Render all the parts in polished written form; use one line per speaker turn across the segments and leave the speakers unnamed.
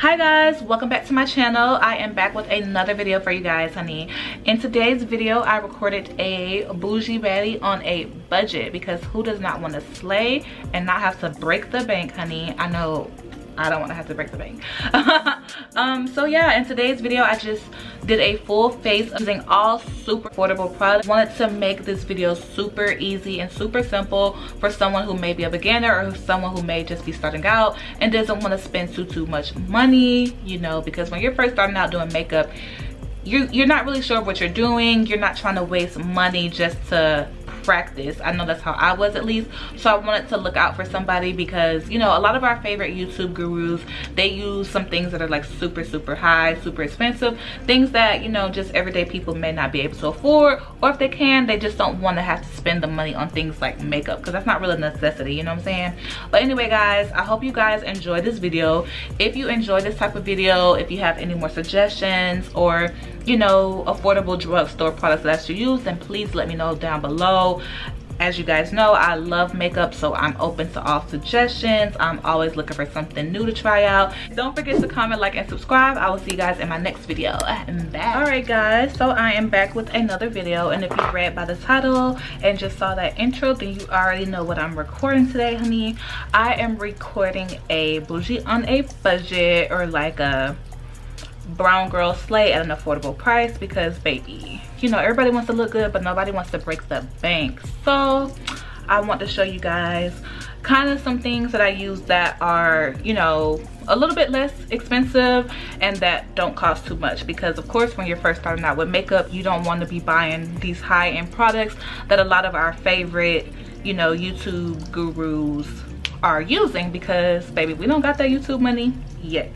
Hi guys, welcome back to my channel. I am back with another video for you guys, honey. In today's video I recorded a bougie baddie on a budget, because who does not want to slay and not have to break the bank, honey? I know I don't want to have to break the bank. So yeah, in today's video I just did a full face using all super affordable products. Wanted to make this video super easy and super simple for someone who may be a beginner or someone who may just be starting out and doesn't want to spend too much money, you know, because when you're first starting out doing makeup, you're not really sure what you're doing. You're not trying to waste money just to practice. I know that's how I was, at least. So I wanted to look out for somebody, because you know, a lot of our favorite YouTube gurus, they use some things that are like super high, super expensive, things that, you know, just everyday people may not be able to afford, or if they can, they just don't want to have to spend the money on things like makeup, because that's not really a necessity, you know what I'm saying? But anyway guys, I hope you guys enjoy this video. If you enjoy this type of video, if you have any more suggestions or, you know, affordable drugstore products that I should use, then please let me know down below. As you guys know, I love makeup, so I'm open to all suggestions. I'm always looking for something new to try out. Don't forget to comment, like, and subscribe. I will see you guys in my next video. I'm back. Alright guys, so I am back with another video, and if you read by the title and just saw that intro, then you already know what I'm recording today, honey. I am recording a bougie on a budget, or like a brown girl slay at an affordable price, because baby, you know, everybody wants to look good but nobody wants to break the bank. So I want to show you guys kind of some things that I use that are, you know, a little bit less expensive and that don't cost too much, because of course when you're first starting out with makeup, you don't want to be buying these high-end products that a lot of our favorite, you know, YouTube gurus are using, because baby, we don't got that YouTube money yet.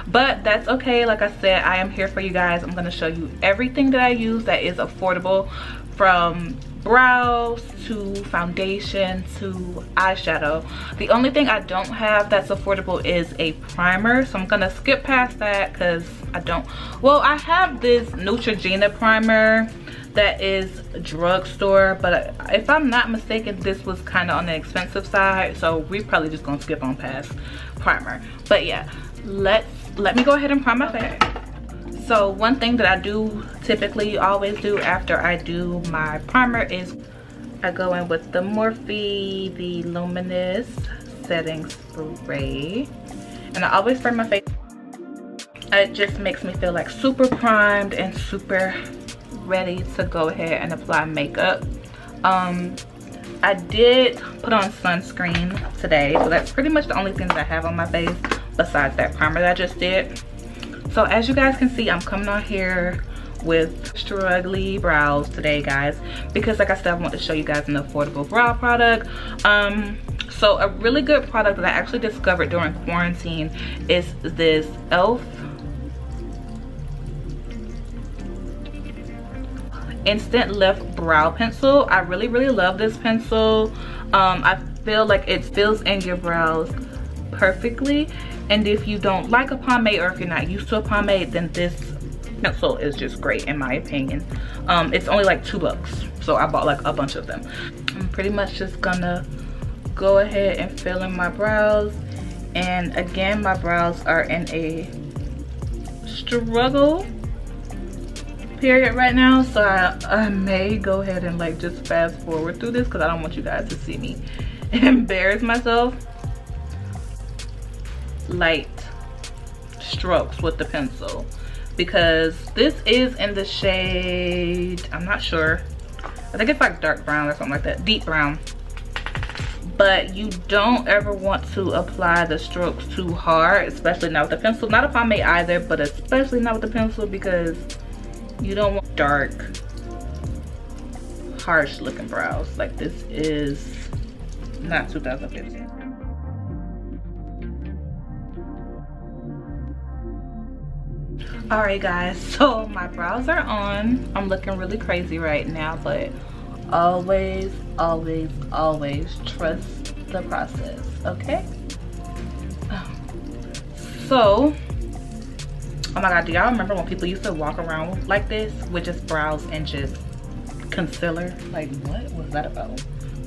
But that's okay. Like I said, I am here for you guys. I'm going to show you everything that I use that is affordable, from brows to foundation to eyeshadow. The only thing I don't have that's affordable is a primer, so I'm gonna skip past that because I don't, well, I have this Neutrogena primer that is Drugstore, but if I'm not mistaken, this was kind of on the expensive side, so we probably just gonna skip on past primer. But yeah, let me go ahead and prime my face. So one thing that I do typically always do after I do my primer is I go in with the Morphe, the Luminous Setting Spray, and I always spray my face. It just makes me feel like super primed and super ready to go ahead and apply makeup. I did put on sunscreen today, so that's pretty much the only thing that I have on my face besides that primer that I just did. So as you guys can see, I'm coming on here with struggly brows today, guys, because like I said, I want to show you guys an affordable brow product. So a really good product that I actually discovered during quarantine is this e.l.f. Instant Lift Brow Pencil. I really love this pencil. I feel like it fills in your brows perfectly, and if you don't like a pomade, or if you're not used to a pomade, then this pencil is just great in my opinion. It's only like $2, so I bought like a bunch of them. I'm pretty much just gonna go ahead and fill in my brows, and again, my brows are in a struggle period right now, so I may go ahead and like just fast forward through this because I don't want you guys to see me embarrass myself. Light strokes with the pencil, because this is in the shade, I'm not sure, I think it's like dark brown or something like that, deep brown. But you don't ever want to apply the strokes too hard, especially not with the pencil, not a pomade either, but especially not with the pencil, because you don't want dark, harsh looking brows. Like, this is not 2015. Alright guys, so my brows are on. I'm looking really crazy right now, but always trust the process, okay? So, oh my god, do y'all remember when people used to walk around like this with just brows and just concealer? Like, what was that about?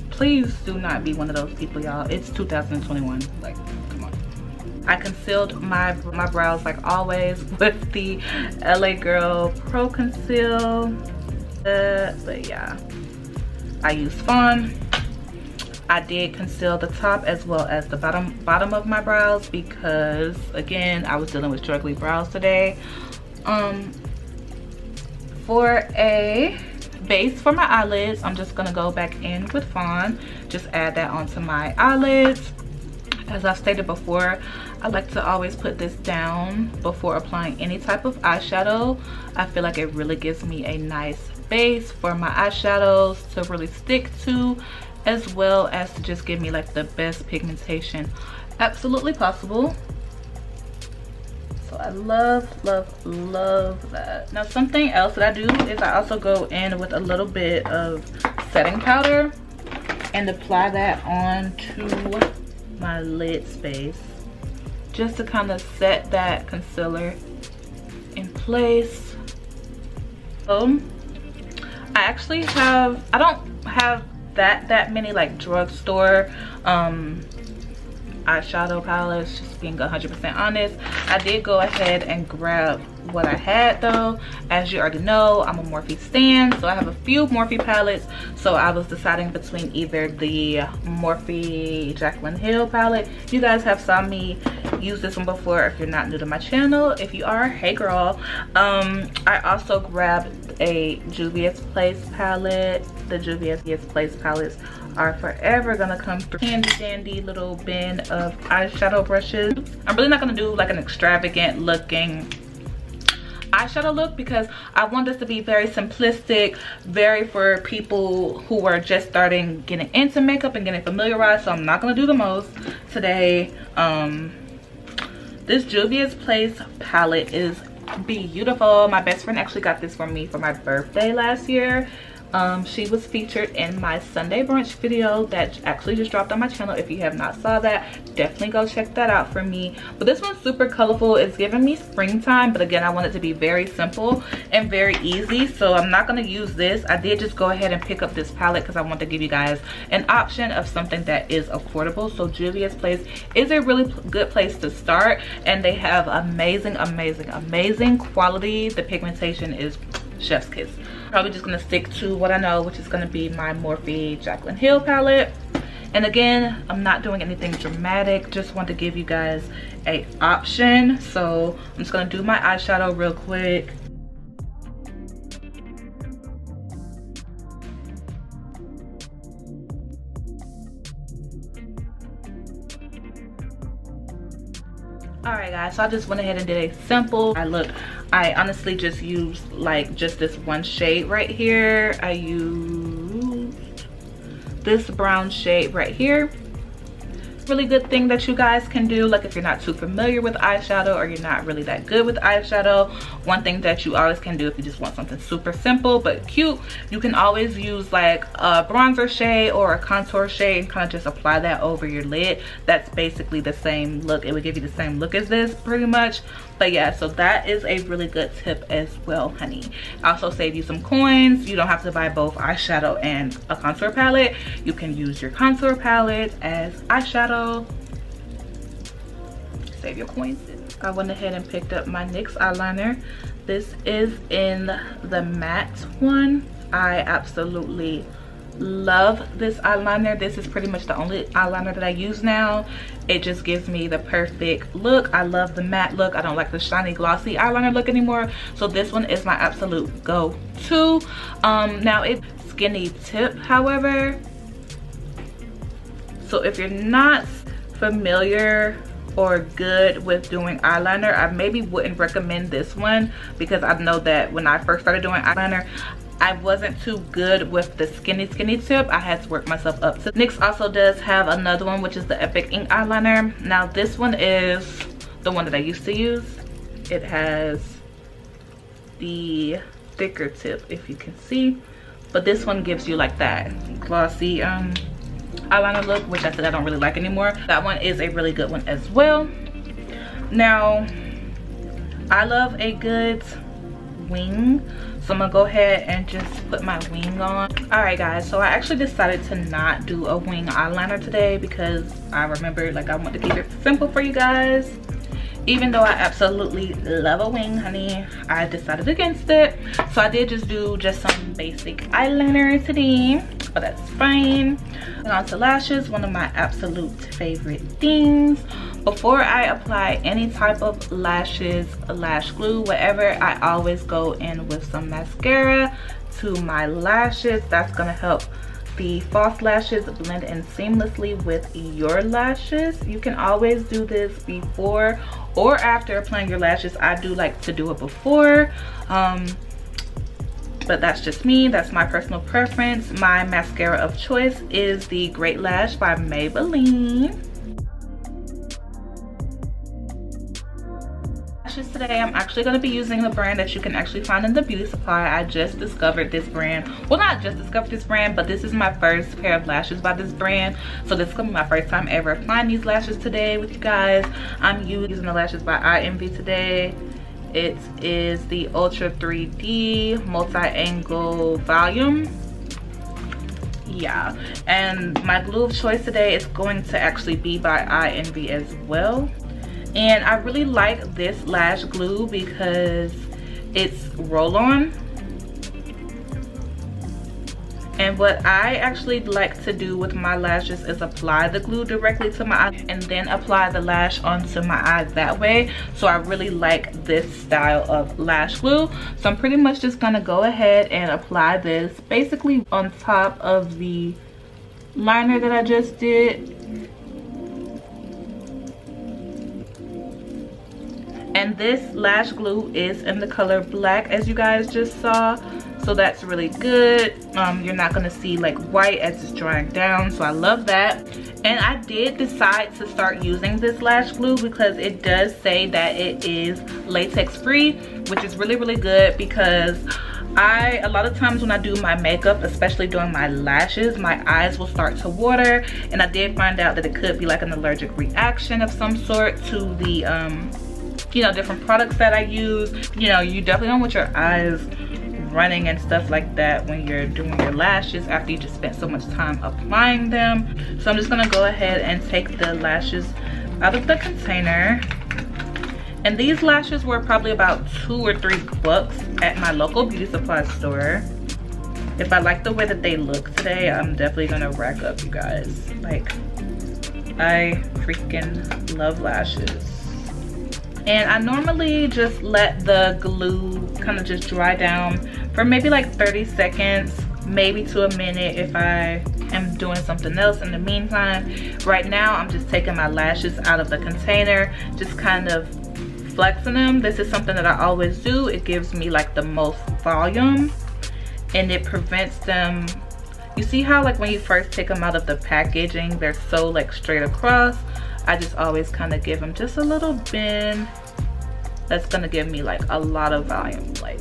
Please do not be one of those people, y'all. It's 2021. Like, come on. I concealed my brows like always with the LA Girl Pro Conceal. But yeah, I used Fawn. I did conceal the top as well as the bottom of my brows because, again, I was dealing with struggly brows today. For a base for my eyelids, I'm just gonna go back in with Fawn. Just add that onto my eyelids. As I've stated before, I like to always put this down before applying any type of eyeshadow. I feel like it really gives me a nice base for my eyeshadows to really stick to, as well as to just give me like the best pigmentation absolutely possible. So I love that. Now something else that I do is I also go in with a little bit of setting powder and apply that onto my lid space, just to kind of set that concealer in place. I actually have, I don't have that many like drugstore eyeshadow palettes, just being 100% honest. I did go ahead and grab what I had though. As you already know, I'm a Morphe stan, so I have a few Morphe palettes. So I was deciding between either the Morphe Jaclyn Hill palette. You guys have saw me use this one before if you're not new to my channel. If you are, hey girl. I also grabbed a Juvia's Place palette. The Juvia's Place palettes are forever gonna come through. Handy dandy little bin of eyeshadow brushes. I'm really not gonna do like an extravagant looking eyeshadow look because I want this to be very simplistic, very for people who are just starting getting into makeup and getting familiarized. So I'm not gonna do the most today. This Juvia's Place palette is beautiful. My best friend actually got this for me for my birthday last year. She was featured in my Sunday brunch video that actually just dropped on my channel. If you have not saw that, definitely go check that out for me. But this one's super colorful. It's giving me springtime, but again, I want it to be very simple and very easy, so I'm not going to use this. I did just go ahead and pick up this palette because I want to give you guys an option of something that is affordable. So Juvia's Place is a really good place to start, and they have amazing quality. The pigmentation is chef's kiss. Probably just gonna stick to what I know, which is gonna be my Morphe Jaclyn Hill palette. And again, I'm not doing anything dramatic, just want to give you guys a option. So I'm just gonna do my eyeshadow real quick. Alright guys, so I just went ahead and did a simple eye look. I honestly just used like just this one shade right here. I used this brown shade right here. Really good thing that you guys can do, like if you're not too familiar with eyeshadow or you're not really that good with eyeshadow, one thing that you always can do if you just want something super simple but cute, you can always use like a bronzer shade or a contour shade and kind of just apply that over your lid. That's basically the same look. It would give you the same look as this pretty much. But yeah, so that is a really good tip as well, honey. Also save you some coins. You don't have to buy both eyeshadow and a contour palette. You can use your contour palette as eyeshadow. Save your coins. I went ahead and picked up my NYX eyeliner. This is in the matte one. I absolutely love this eyeliner. This is pretty much the only eyeliner that I use now. It just gives me the perfect look. I love the matte look. I don't like the shiny glossy eyeliner look anymore, so this one is my absolute go-to. Now it's skinny tip, however, so if you're not familiar or good with doing eyeliner, I maybe wouldn't recommend this one, because I know that when I first started doing eyeliner, I wasn't too good with the skinny tip. I had to work myself up. So NYX also does have another one, which is the Epic Ink eyeliner. Now this one is the one that I used to use. It has the thicker tip, if you can see, but this one gives you like that glossy eyeliner look, which I said I don't really like anymore. That one is a really good one as well. Now I love a good wing, So I'm gonna go ahead and just put my wing on. All right guys, so I actually decided to not do a wing eyeliner today because I remembered like I want to keep it simple for you guys. Even though I absolutely love a wing, honey, I decided against it. So I did just do some basic eyeliner today, but that's fine. And on to lashes, one of my absolute favorite things. Before I apply any type of lashes, lash glue, whatever, I always go in with some mascara to my lashes. That's gonna help the false lashes blend in seamlessly with your lashes. You can always do this before or after applying your lashes. I do like to do it before, but that's just me. That's my personal preference. My mascara of choice is the Great Lash by Maybelline. Today I'm actually going to be using the brand that you can actually find in the beauty supply. I just discovered this brand. Well, not just discovered this brand, but this is my first pair of lashes by this brand. So this is going to be my first time ever applying these lashes today with you guys. I'm using the lashes by IMV today. It is the Ultra 3D multi-angle volume. Yeah, and my glue of choice today is going to actually be by IMV as well. And I really like this lash glue because it's roll-on. And what I actually like to do with my lashes is apply the glue directly to my eye and then apply the lash onto my eye that way. So I really like this style of lash glue. So I'm pretty much just gonna go ahead and apply this basically on top of the liner that I just did. And this lash glue is in the color black, as you guys just saw. So that's really good. You're not gonna see like white as it's drying down, so I love that. And I did decide to start using this lash glue because it does say that it is latex free, which is really, really good because a lot of times when I do my makeup, especially doing my lashes, my eyes will start to water. And I did find out that it could be like an allergic reaction of some sort to the you know, different products that I use. You know, you definitely don't want your eyes running and stuff like that when you're doing your lashes after you just spent so much time applying them. So I'm just gonna go ahead and take the lashes out of the container. And these lashes were probably about $2 or $3 at my local beauty supply store. If I like the way that they look today, I'm definitely gonna rack up, you guys. Like, I freaking love lashes. And I normally just let the glue kind of just dry down for maybe like 30 seconds, maybe to a minute if I am doing something else in the meantime. Right now, I'm just taking my lashes out of the container, just kind of flexing them. This is something that I always do. It gives me like the most volume and it prevents them. You see how like when you first take them out of the packaging, they're so like straight across. I just always kind of give them just a little bend. That's gonna give me like a lot of volume. Like,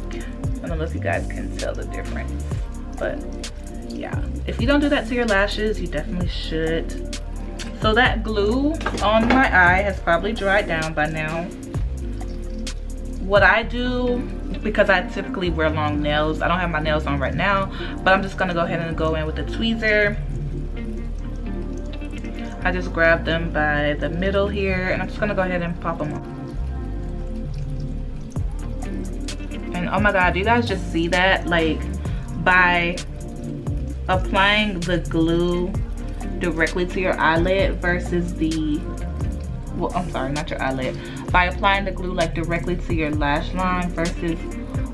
I don't know if you guys can tell the difference, but yeah. If you don't do that to your lashes, you definitely should. So that glue on my eye has probably dried down by now. What I do, because I typically wear long nails, I don't have my nails on right now, but I'm just gonna go ahead and go in with a tweezer. I just grab them by the middle here and I'm just gonna go ahead and pop them off. And oh my god, do you guys just see that? Like, by applying the glue directly to your eyelid versus the, well, I'm sorry, not your eyelid. By applying the glue like directly to your lash line versus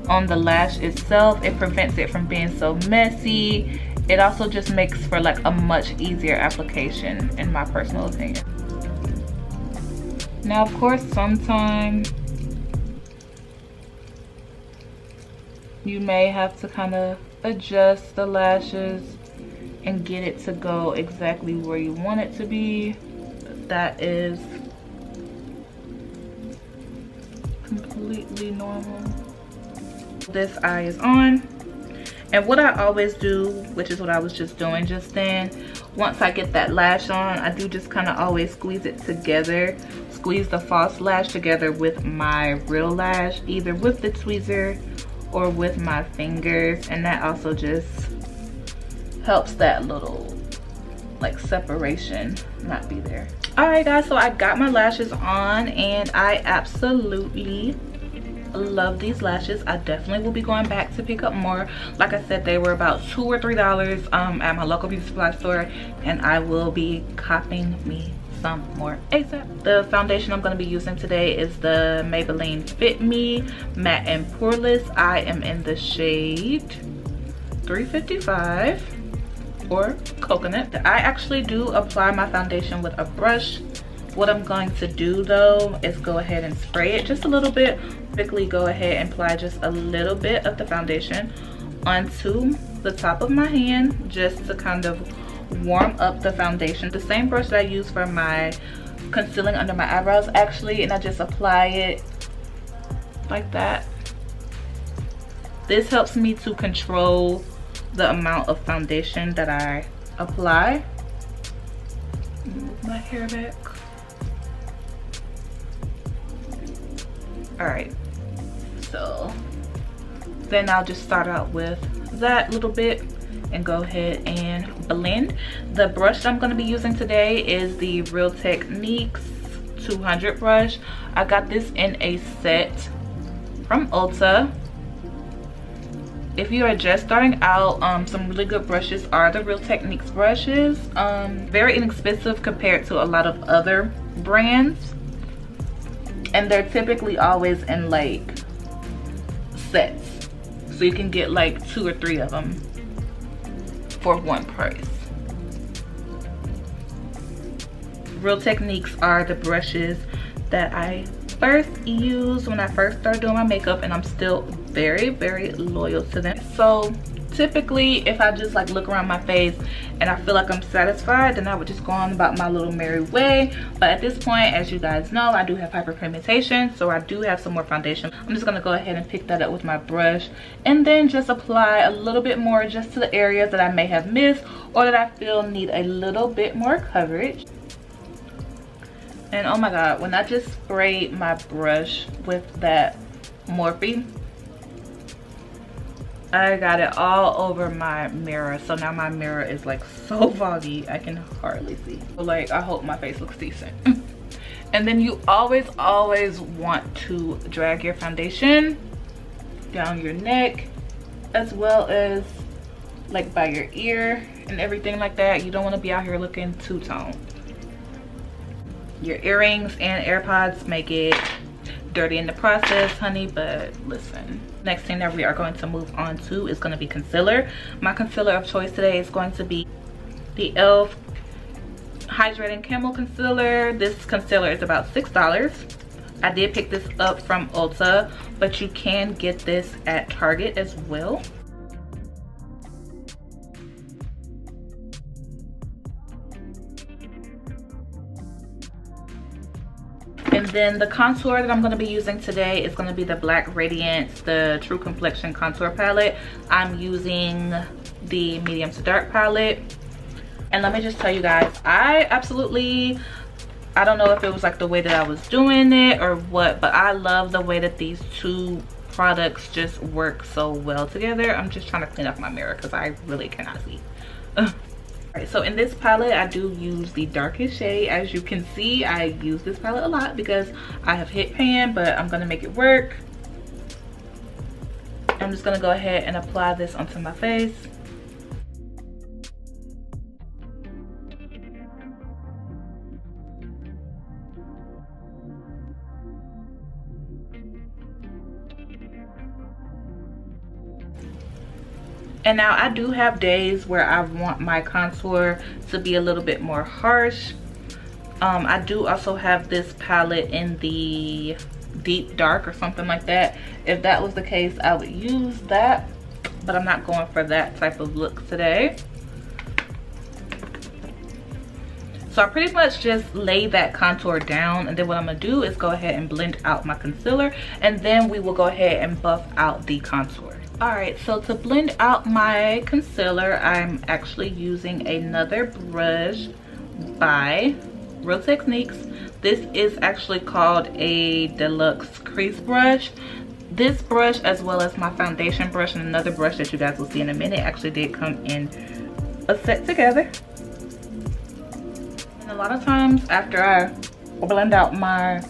on the lash itself, it prevents it from being so messy. It also just makes for like a much easier application, in my personal opinion. Now, of course, sometimes you may have to kind of adjust the lashes and get it to go exactly where you want it to be. That is completely normal. This eye is on. And what I always do, which is what I was just doing just then, once I get that lash on, I do just kind of always squeeze it together, squeeze the false lash together with my real lash, either with the tweezer or with my fingers, and that also just helps that little like separation not be there. All right guys, so I got my lashes on and I absolutely love these lashes. I definitely will be going back to pick up more. Like I said, they were about $2 or $3 at my local beauty supply store, and I will be copping me some more ASAP. The foundation I'm going to be using today is the Maybelline Fit Me Matte and Poreless. I am in the shade 355 or Coconut. I actually do apply my foundation with a brush. What I'm going to do though is go ahead and spray it just a little bit. Quickly go ahead and apply just a little bit of the foundation onto the top of my hand just to kind of warm up the foundation. The same brush that I use for my concealing under my eyebrows actually, and I just apply it like that. This helps me to control the amount of foundation that I apply. Move my hair back. All right, so then I'll just start out with that little bit and go ahead and blend. The brush I'm going to be using today is the Real Techniques 200 brush. I got this in a set from Ulta. If you are just starting out, some really good brushes are the Real Techniques brushes. Very inexpensive compared to a lot of other brands, and they're typically always in like sets, so you can get like 2 or 3 of them for one price. Real Techniques are the brushes that I first used when I first started doing my makeup, and I'm still very loyal to them. So typically if I just like look around my face and I feel like I'm satisfied, then I would just go on about my little merry way. But at this point, as you guys know, I do have hyperpigmentation, so I do have some more foundation. I'm just going to go ahead and pick that up with my brush and then just apply a little bit more just to the areas that I may have missed or that I feel need a little bit more coverage. And oh my god, when I just sprayed my brush with that Morphe, I got it all over my mirror. So now my mirror is like so foggy, I can hardly see. Like, I hope my face looks decent. And then you always want to drag your foundation down your neck, as well as like by your ear and everything like that. You don't want to be out here looking two-tone. Your earrings and AirPods make it dirty in the process, honey, but listen. Next thing that we are going to move on to is going to be concealer. My concealer of choice today is going to be the e.l.f. Hydrating Camel Concealer. This concealer is about $6. I did pick this up from Ulta, but you can get this at Target as well. And then the contour that I'm going to be using today is going to be the Black Radiance, the True Complexion Contour Palette. I'm using the medium to dark palette. And let me just tell you guys, I don't know if it was like the way that I was doing it or what, but I love the way that these two products just work so well together. I'm just trying to clean up my mirror because I really cannot see. Alright, so in this palette, I do use the darkest shade. As you can see, I use this palette a lot because I have hit pan, but I'm going to make it work. I'm just going to go ahead and apply this onto my face. And now I do have days where I want my contour to be a little bit more harsh. I do also have this palette in the deep dark or something like that. If that was the case, I would use that, but I'm not going for that type of look today. So I pretty much just lay that contour down, and then what I'm gonna do is go ahead and blend out my concealer, and then we will go ahead and buff out the contour. Alright, so to blend out my concealer, I'm actually using another brush by Real Techniques. This is actually called a deluxe crease brush. This brush, as well as my foundation brush and another brush that you guys will see in a minute, actually did come in a set together. And a lot of times after I blend out my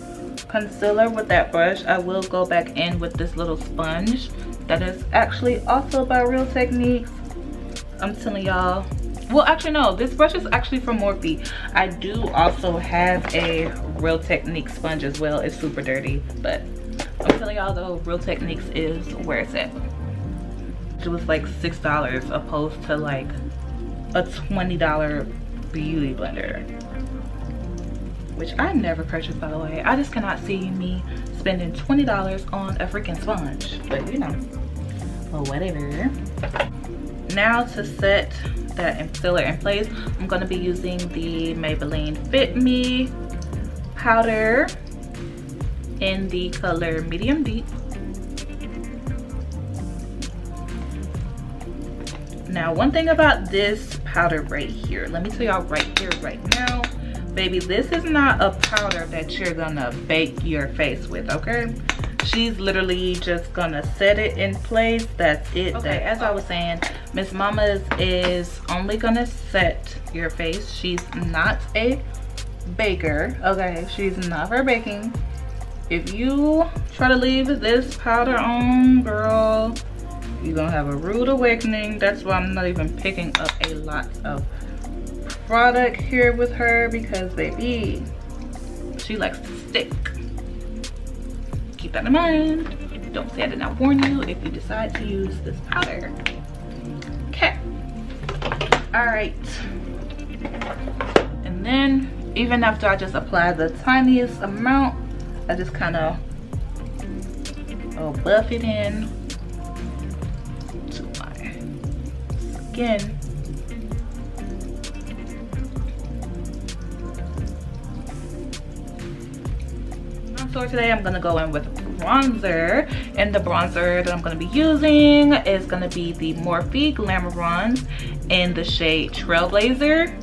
concealer with that brush, I will go back in with this little sponge that is actually also by Real Techniques. I'm telling y'all, well, actually no, this brush is actually from Morphe. I do also have a Real Techniques sponge as well. It's super dirty, but I'm telling y'all though, Real Techniques is where it's at. It was like $6 opposed to like a $20 beauty blender, which I never purchased, by the way. I just cannot see me spending $20 on a freaking sponge, but you know, well, whatever. Now to set that concealer in place, I'm going to be using the Maybelline Fit Me powder in the color Medium Deep. Now, one thing about this powder right here, let me tell y'all right here, right now, baby, this is not a powder that you're gonna bake your face with, okay? She's literally just gonna set it in place. That's it. Okay, as I was saying, Miss Mama's is only gonna set your face. She's not a baker, okay? She's not for baking. If you try to leave this powder on, girl, you're gonna have a rude awakening. That's why I'm not even picking up a lot of product here with her, because baby, she likes to stick. Keep that in mind. Don't say I did not warn you if you decide to use this powder. Okay. All right. And then even after I just apply the tiniest amount, I just kind of buff it in to my skin. So today I'm gonna go in with bronzer, and the bronzer that I'm gonna be using is gonna be the Morphe Glamour Bronze in the shade Trailblazer.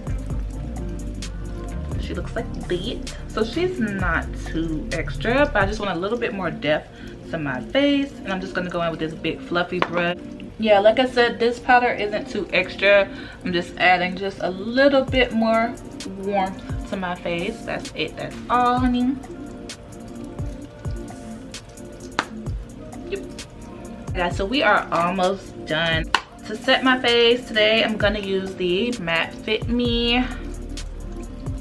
She looks like that. So she's not too extra, but I just want a little bit more depth to my face, and I'm just gonna go in with this big fluffy brush. Yeah, like I said, this powder isn't too extra. I'm just adding just a little bit more warmth to my face. That's it, that's all, honey. Guys, so we are almost done. To set my face today, I'm gonna use the Matte Fit Me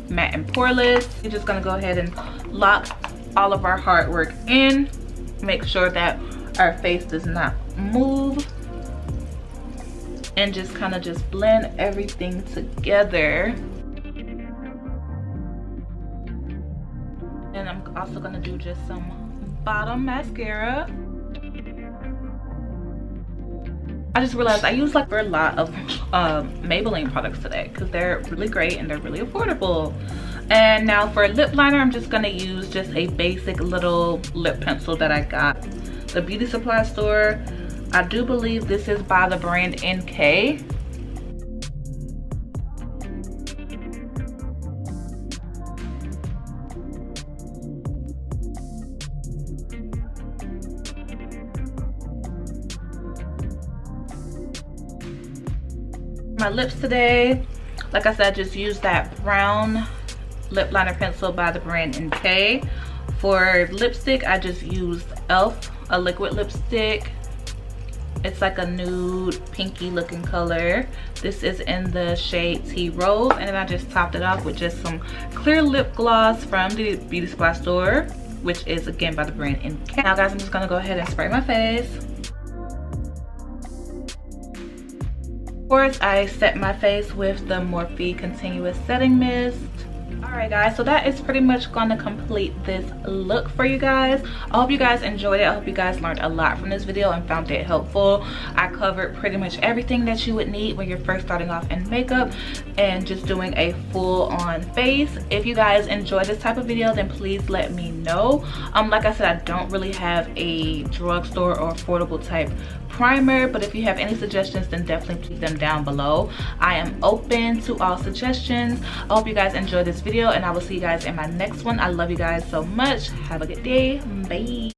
Matte and Poreless. We're just gonna go ahead and lock all of our hard work in. Make sure that our face does not move, and just kind of just blend everything together. And I'm also gonna do just some bottom mascara. I just realized I use like a lot of Maybelline products today because they're really great and they're really affordable. And now for lip liner, I'm just gonna use just a basic little lip pencil that I got the beauty supply store. I do believe this is by the brand NK. My lips today, like I said, I just used that brown lip liner pencil by the brand NK. For lipstick, I just used e.l.f. a liquid lipstick. It's like a nude pinky looking color. This is in the shade Tea Rose, and then I just topped it off with just some clear lip gloss from the beauty supply store, which is again by the brand NK. Now guys, I'm just gonna go ahead and spray my face. Of course, I set my face with the Morphe Continuous Setting Mist. Alright guys, so that is pretty much gonna complete this look for you guys. I hope you guys enjoyed it. I hope you guys learned a lot from this video and found it helpful. I covered pretty much everything that you would need when you're first starting off in makeup and just doing a full-on face. If you guys enjoy this type of video, then please let me know. Like I said, I don't really have a drugstore or affordable type primer, but if you have any suggestions, then definitely leave them down below. I am open to all suggestions. I hope you guys enjoyed this video, and I will see you guys in my next one. I love you guys so much. Have a good day. Bye.